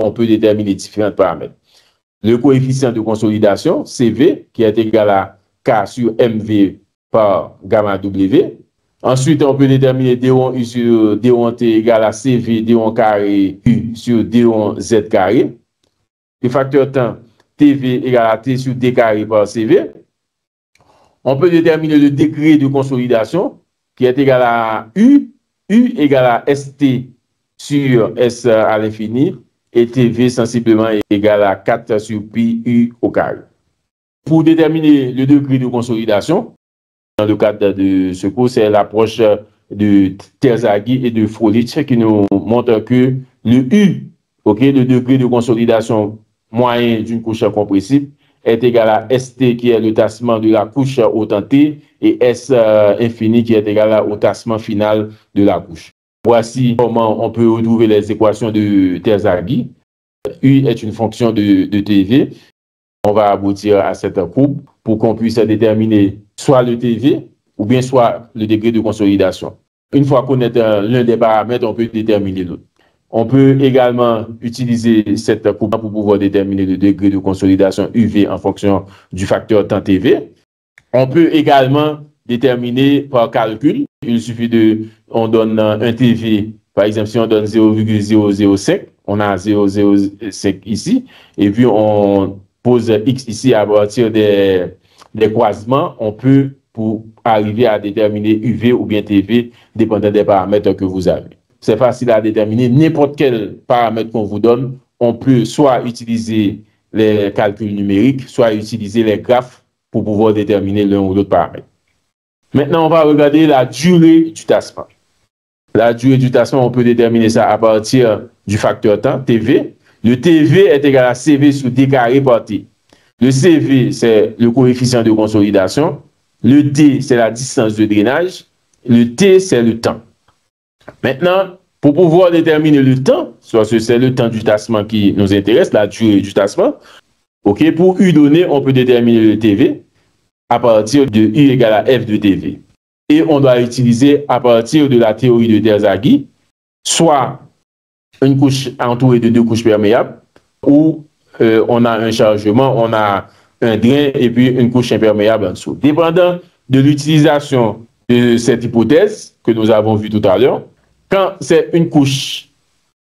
on peut déterminer différents paramètres. Le coefficient de consolidation, CV, qui est égal à K sur MV par gamma W. Ensuite, on peut déterminer D1 U sur D1 T égal à CV D1 carré U sur D1 Z carré. Le facteur temps TV égal à T sur D carré par CV. On peut déterminer le degré de consolidation qui est égal à U égal à ST sur S à l'infini et TV sensiblement égal à 4 sur pi U au carré. Pour déterminer le degré de consolidation, dans le cadre de ce cours, c'est l'approche de Terzaghi et de Froelich qui nous montre que le U, le degré de consolidation moyen d'une couche compressible, est égal à ST qui est le tassement de la couche au temps T et S infini qui est égal au tassement final de la couche. Voici comment on peut retrouver les équations de Terzaghi. U est une fonction de TV. On va aboutir à cette courbe pour qu'on puisse déterminer soit le TV ou bien soit le degré de consolidation. Une fois qu'on connaît l'un des paramètres, on peut déterminer l'autre. On peut également utiliser cette courbe pour pouvoir déterminer le degré de consolidation UV en fonction du facteur temps TV. On peut également déterminer par calcul. Il suffit on donne un TV, par exemple, si on donne 0,005, on a 0,05 ici, et puis on pose X ici à partir des croisements, on peut pour arriver à déterminer UV ou bien TV, dépendant des paramètres que vous avez. C'est facile à déterminer. N'importe quel paramètre qu'on vous donne, on peut soit utiliser les calculs numériques, soit utiliser les graphes pour pouvoir déterminer l'un ou l'autre paramètre. Maintenant, on va regarder la durée du tassement. La durée du tassement, on peut déterminer ça à partir du facteur temps, TV. Le TV est égal à CV sur D carré par T. Le CV, c'est le coefficient de consolidation. Le D, c'est la distance de drainage. Le T, c'est le temps. Maintenant, pour pouvoir déterminer le temps, soit c'est le temps du tassement qui nous intéresse, la durée du tassement, pour U donné, on peut déterminer le TV à partir de U égale à F de TV. Et on doit utiliser à partir de la théorie de Terzaghi, soit une couche entourée de deux couches perméables, ou on a un chargement, on a un drain et puis une couche imperméable en dessous. Dépendant de l'utilisation de cette hypothèse que nous avons vue tout à l'heure, quand c'est une couche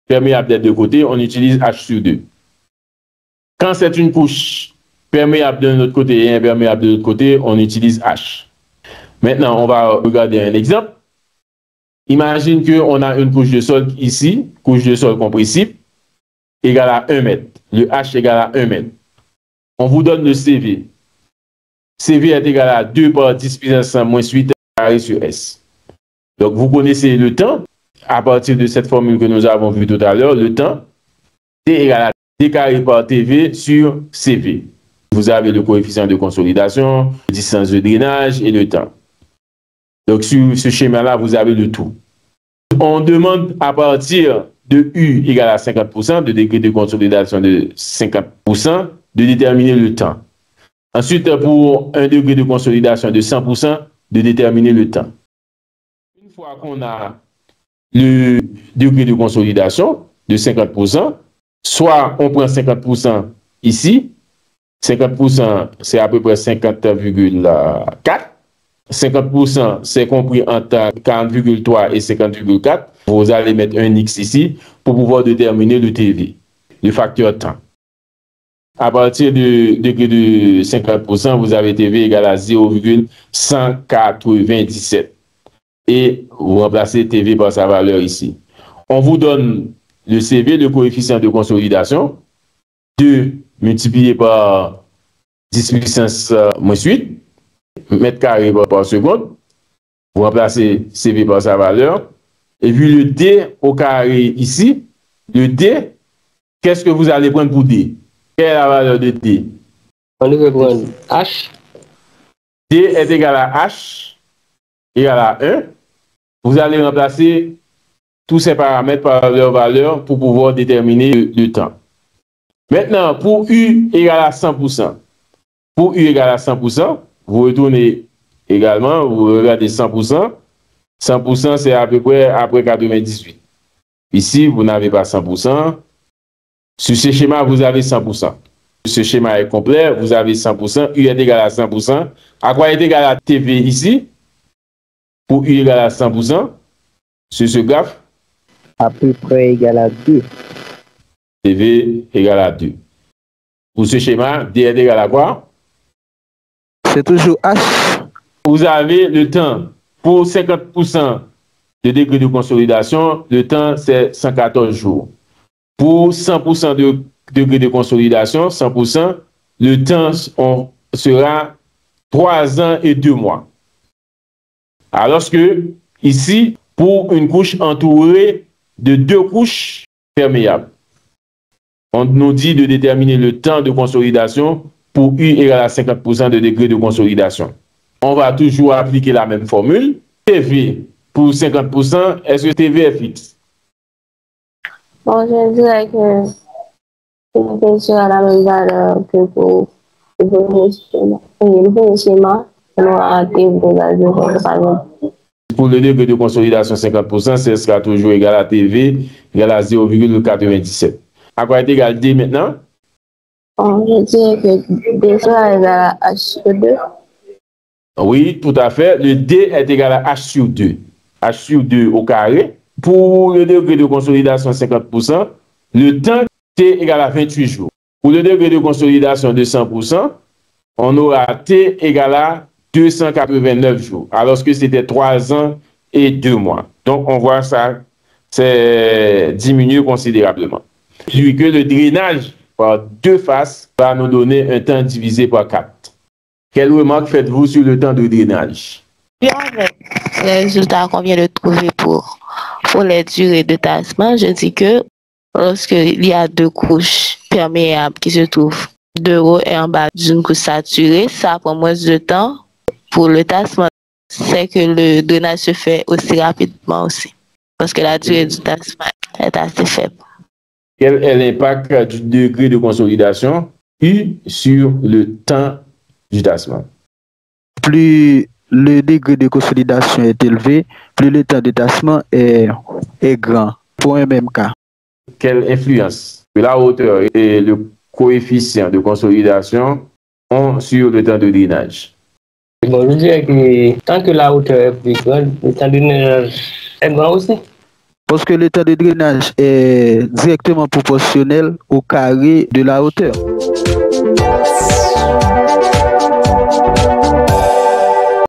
perméable des deux côtés, on utilise H sur 2. Quand c'est une couche perméable de l'autre côté et imperméable de l'autre côté, on utilise H. Maintenant, on va regarder un exemple. Imagine qu'on a une couche de sol ici, couche de sol compressible, égale à 1 mètre. Le H égale à 1 mètre. On vous donne le CV. CV est égal à 2 par 10 puissance moins 8 carré sur S. Donc, vous connaissez le temps. À partir de cette formule que nous avons vue tout à l'heure, le temps, T égale à D carré par TV sur CV. Vous avez le coefficient de consolidation, la distance de drainage et le temps. Donc, sur ce schéma-là, vous avez le tout. On demande à partir de U égale à 50%, de degré de consolidation de 50%, de déterminer le temps. Ensuite, pour un degré de consolidation de 100%, de déterminer le temps. Une fois qu'on a le degré de consolidation de 50%, soit on prend 50% ici, 50% c'est à peu près 50,4. 50% c'est compris entre 40,3 et 50,4. Vous allez mettre un X ici pour pouvoir déterminer le TV, le facteur temps. À partir du degré de 50%, vous avez TV égal à 0,197. Et vous remplacez TV par sa valeur ici. On vous donne le CV, le coefficient de consolidation, 2 multiplié par 10 puissance moins 8, mètres carrés par seconde. Vous remplacez CV par sa valeur. Et puis le D au carré ici, le D, qu'est-ce que vous allez prendre pour D? Quelle est la valeur de D? On va prendre H. D est égal à H égale à 1. Vous allez remplacer tous ces paramètres par leur valeur pour pouvoir déterminer le temps. Maintenant, pour U égale à 100%, pour U égale à 100%, vous retournez également, vous regardez 100%. 100%, c'est à peu près après 98. Ici, vous n'avez pas 100%. Sur ce schéma, vous avez 100%. Ce schéma est complet, vous avez 100%, U est égal à 100%. À quoi est égal à TV ici? Pour U égal à 100%, sur ce graphe? À peu près égal à 2. TV égal à 2. Pour ce schéma, D est égal à quoi? C'est toujours H. Vous avez le temps pour 50% de degré de consolidation, le temps c'est 114 jours. Pour 100% de degré de consolidation, 100%, le temps sera 3 ans et 2 mois. Alors que ici, pour une couche entourée de 2 couches perméables, on nous dit de déterminer le temps de consolidation pour U égale à 50% de degré de consolidation. On va toujours appliquer la même formule. TV pour 50%, est-ce que TV est fixe? Bon, je dirais que une question à la même valeur que pour le premier schéma. Le premier schéma, on aura TV égale à 0,3. Pour le degré de consolidation 50%, ce sera toujours égal à TV égal à 0,97. À quoi est égal D maintenant? Bon, je dirais que D sera égal à H sur 2. Oui, tout à fait. Le D est égal à H sur 2. H sur 2 au carré. Pour le degré de consolidation 50%, le temps T égale à 28 jours. Pour le degré de consolidation de 100%, on aura T égale à 289 jours, alors que c'était 3 ans et 2 mois. Donc, on voit ça, c'est diminué considérablement. Puis que le drainage par 2 faces va nous donner un temps divisé par 4. Quelle remarque faites-vous sur le temps de drainage? Puis avec les résultats qu'on vient de trouver pour les durées de tassement, je dis que lorsqu'il y a 2 couches perméables qui se trouvent de haut et en bas d'une couche saturée, ça prend moins de temps pour le tassement. C'est que le drainage se fait aussi rapidement aussi, parce que la durée du tassement est assez faible. Quel est l'impact du degré de consolidation U sur le temps du tassement? Plus le degré de consolidation est élevé, plus le temps de tassement est grand pour un même cas. Quelle influence la hauteur et le coefficient de consolidation ont sur le temps de drainage? Bon, je dirais que tant que la hauteur est plus grande, le temps de drainage est grand aussi. Parce que le temps de drainage est directement proportionnel au carré de la hauteur.